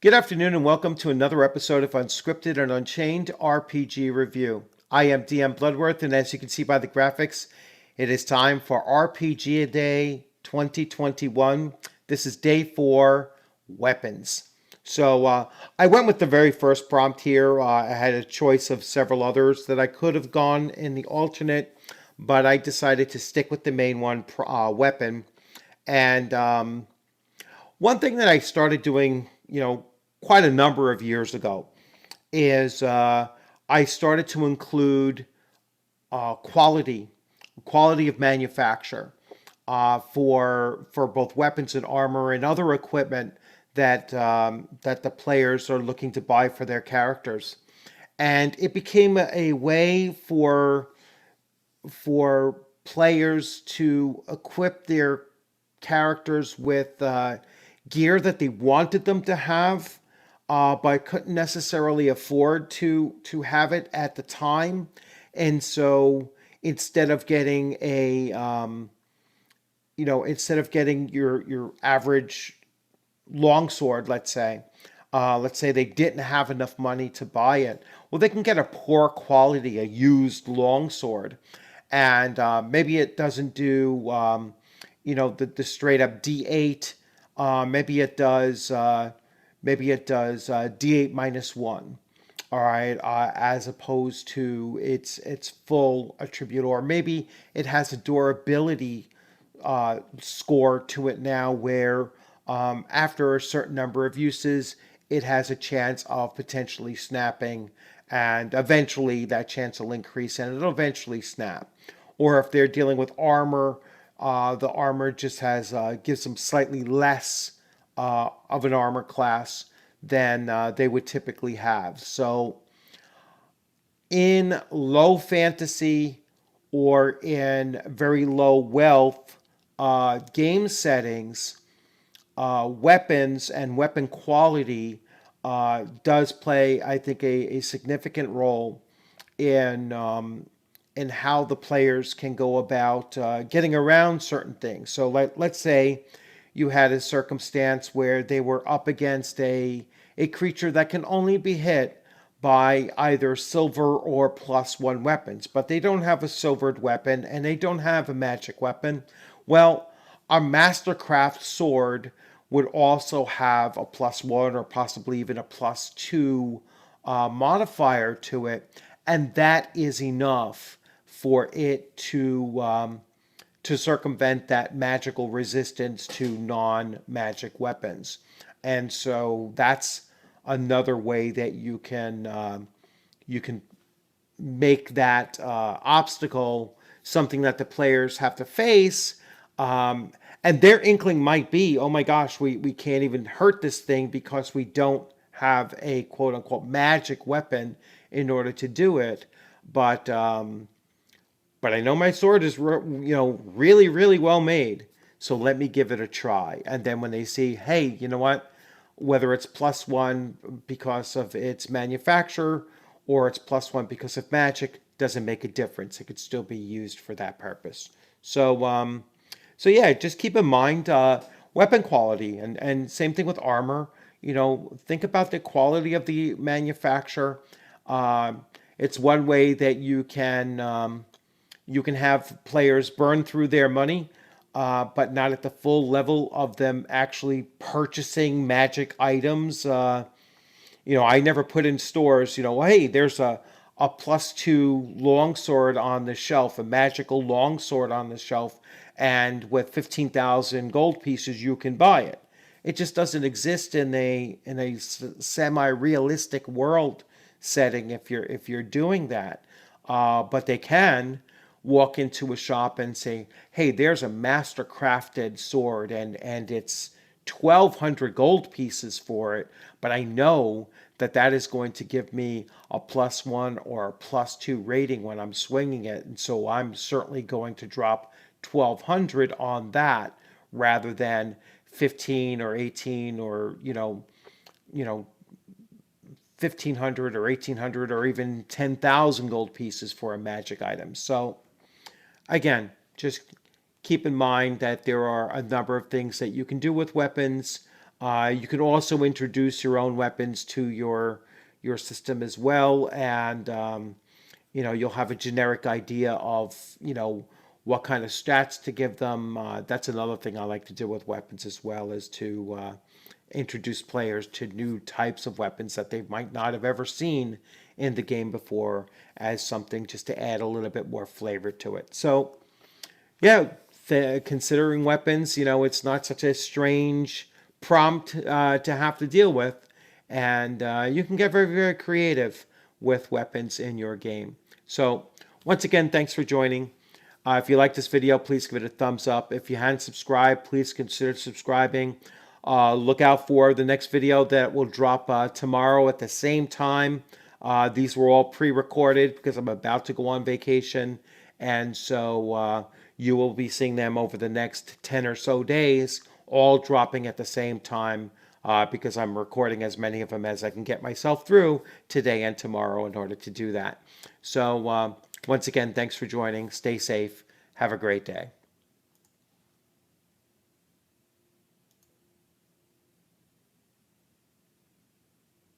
Good afternoon and welcome to another episode of Unscripted and Unchained RPG Review. I am DM Bluddworth, and as you can see by the graphics, it is time for RPG A Day 2021. This is day 4, Weapons. So I went with the very first prompt here. I had a choice of several others that I could have gone in the alternate, but I decided to stick with the main one, Weapon. And one thing that I started doing, quite a number of years ago is I started to include quality of manufacture for both weapons and armor and other equipment that the players are looking to buy for their characters, and it became a way for players to equip their characters with gear that they wanted them to have, but couldn't necessarily afford to have it at the time. And so instead of getting instead of getting your average longsword, let's say they didn't have enough money to buy it. Well, they can get a poor quality, a used longsword, and maybe it doesn't do, the straight up D8. Maybe it does. Maybe it does D8 minus one. All right, as opposed to its full attribute, or maybe it has a durability score to it now, where after a certain number of uses, it has a chance of potentially snapping, and eventually that chance will increase and it'll eventually snap. Or if they're dealing with armor, the armor just has gives them slightly less of an armor class than they would typically have. So in low fantasy or in very low wealth game settings, weapons and weapon quality does play, I think, a significant role in how the players can go about getting around certain things. So let's say you had a circumstance where they were up against a creature that can only be hit by either silver or +1 weapons, but they don't have a silvered weapon and they don't have a magic weapon. Well, a mastercraft sword would also have a +1 or possibly even a +2 modifier to it, and that is enough for it to circumvent that magical resistance to non-magic weapons. And so that's another way that you can make that obstacle something that the players have to face. And their inkling might be, oh my gosh, we can't even hurt this thing because we don't have a quote unquote magic weapon in order to do it. But I know my sword is really, really well made, so let me give it a try. And then when they see, hey, you know what, whether it's +1 because of its manufacturer or it's +1 because of magic, doesn't make a difference. It could still be used for that purpose. So yeah, just keep in mind weapon quality, and same thing with armor. Think about the quality of the manufacturer. It's one way that you can have players burn through their money, but not at the full level of them actually purchasing magic items. I never put in stores, hey, there's a +2 longsword on the shelf, a magical longsword on the shelf, and with 15,000 gold pieces, you can buy it. It just doesn't exist in a semi-realistic world setting if you're doing that. But they can walk into a shop and say, hey, there's a master crafted sword and it's 1,200 gold pieces for it, but I know that is going to give me a +1 or a +2 rating when I'm swinging it, and so I'm certainly going to drop 1,200 on that rather than 15 or 18 or 1,500 or 1,800 or even 10,000 gold pieces for a magic item. So again, just keep in mind that there are a number of things that you can do with weapons. You can also introduce your own weapons to your system as well, and you'll have a generic idea of what kind of stats to give them. That's another thing I like to do with weapons as well, is to introduce players to new types of weapons that they might not have ever seen in the game before, as something just to add a little bit more flavor to it. So yeah, considering weapons, it's not such a strange prompt to have to deal with, and you can get very, very creative with weapons in your game. So, once again, thanks for joining. If you like this video, please give it a thumbs up. If you hadn't subscribed, please consider subscribing. Look out for the next video that will drop tomorrow at the same time. These were all pre-recorded because I'm about to go on vacation, and so you will be seeing them over the next 10 or so days, all dropping at the same time, because I'm recording as many of them as I can get myself through today and tomorrow in order to do that. So once again, thanks for joining. Stay safe. Have a great day.